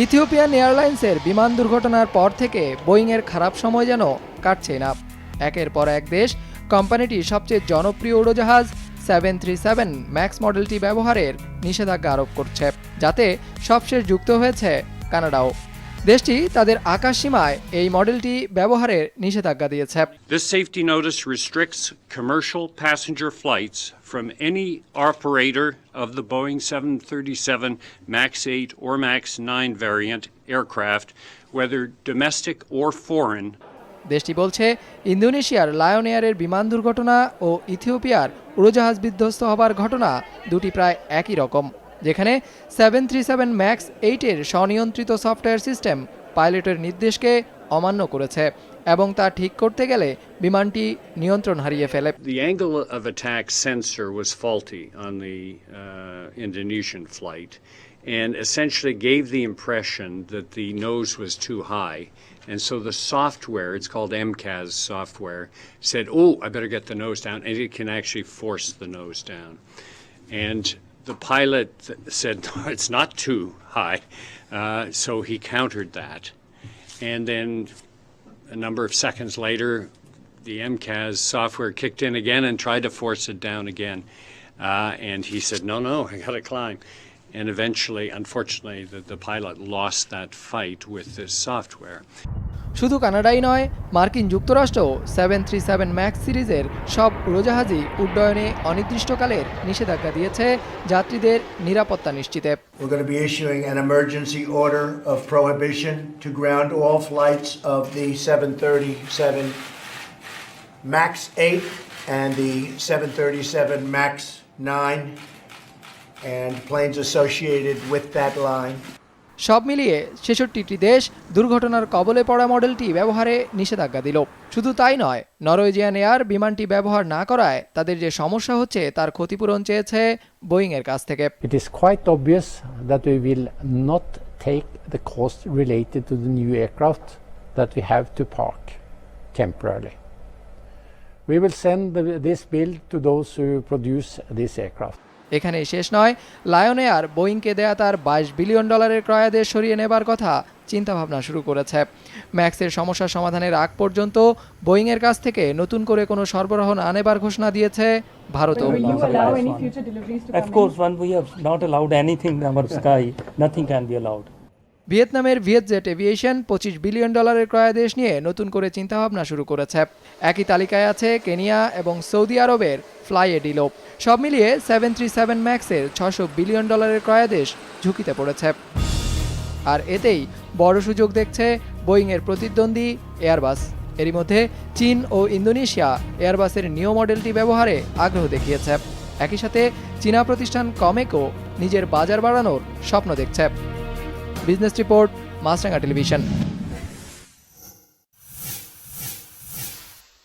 Ethiopian এয়ারলাইন্সের বিমান দুর্ঘটনার পর থেকে বোয়িংয়ের খারাপ সময় যেন কাটছেই না। একের পর এক দেশ কোম্পানিটির সবচেয়ে জনপ্রিয় উড়োজাহাজ 737 ম্যাক্স মডেলটি ব্যবহারের নিষেধাজ্ঞা আরোপ করছে, যাতে সবশেষ যুক্ত হয়েছে কানাডাও। দেশটি তাদের আকাশ সীমায় এই মডেলটি ব্যবহারের নিষেধাজ্ঞা দিয়েছে। This safety notice restricts commercial passenger flights from any operator of the Boeing 737 MAX 8 or MAX 9 variant aircraft, whether domestic or foreign. দেশটি বলছে, ইন্দোনেশিয়ার লায়ন এয়ারের বিমান দুর্ঘটনা ও ইথিওপিয়ার উড়োজাহাজ বিধ্বস্ত হবার ঘটনা দুটি প্রায় একই রকম, যেখানে 737 ম্যাক্স 8-এর স্বনিয়ন্ত্রিত সফটওয়্যার সিস্টেম পাইলটের নির্দেশকে অমান্য করেছে এবং তা ঠিক করতে গেলে বিমানটি নিয়ন্ত্রণ হারিয়ে ফেলে। The angle of attack sensor was faulty on the Indonesian flight and essentially gave the impression that the nose was too high. And so the software, it's called MCAS software, said, oh, I better get the nose down, and it can actually force the nose down. And the pilot said, no, it's not too high, so he countered that. And then a number of seconds later, the MCAS software kicked in again and tried to force it down again. And he said, no, I got to climb. And eventually, unfortunately, the pilot lost that fight with this software. শুধু কানাডাই নয়, মার্কিন যুক্তরাষ্ট্র 737 max সিরিজের সব উড়োজাহাজই উড্ডয়নে অনির্দিষ্টকালের নিষেধাজ্ঞা দিয়েছে যাত্রীদের নিরাপত্তা নিশ্চিতে। We're going to be issuing an emergency order of prohibition to ground all flights of the 737 MAX 8 and the 737 MAX 9 and planes associated with that line. সব মিলিয়ে 66টি দেশ দুর্ঘটনার কবলে পড়া মডেলটি ব্যবহারে নিষেধাজ্ঞা দিল। শুধু তাই নয়, নরওয়েজিয়ান এয়ার বিমানটি ব্যবহার না করায় তাদের যে সমস্যা হচ্ছে তার ক্ষতিপূরণ চেয়েছে বোয়িংয়ের কাছ থেকে। It is quite obvious that we will not take the cost related to the new aircraft that we have to park temporarily. We will send this bill to those who produce this aircraft. এখানেই শেষ নয়, lion air বোয়িংকে দেয়া তার $22 billion ক্রয়াদেশ সরিয়ে নেবার কথা চিন্তাভাবনা শুরু করেছে। ম্যাক্সের সমস্যা সমাধানের আগ পর্যন্ত বোয়িংয়ের কাছ থেকে নতুন করে কোনো সরবরাহ না নেবার ঘোষণা দিয়েছে ভারতও। Of course, when we have not allowed anything in our sky, nothing can be allowed. ভিয়েতনামের ভিয়েতজেট এভিয়েশন $25 বিলিয়ন ক্রয়াদেশ নিয়ে নতুন করে চিন্তাভাবনা শুরু করেছে। একই তালিকায় আছে কেনিয়া এবং সৌদি আরবের ফ্লাই এডিলো। সব মিলিয়ে 737 ম্যাক্সের $600 বিলিয়ন ক্রয়াদেশ ঝুঁকিতে পড়েছে। আর এতেই বড় সুযোগ দেখছে বোয়িংয়ের প্রতিদ্বন্দ্বী এয়ারবাস। এরই মধ্যে চীন ও ইন্দোনেশিয়া এয়ারবাসের নিউ মডেলটি ব্যবহারে আগ্রহ দেখিয়েছে। একই সাথে চীনা প্রতিষ্ঠান কমেকও নিজের বাজার বাড়ানোর স্বপ্ন দেখছে। বিজনেস রিপোর্ট, মাছরাঙা টেলিভিশন।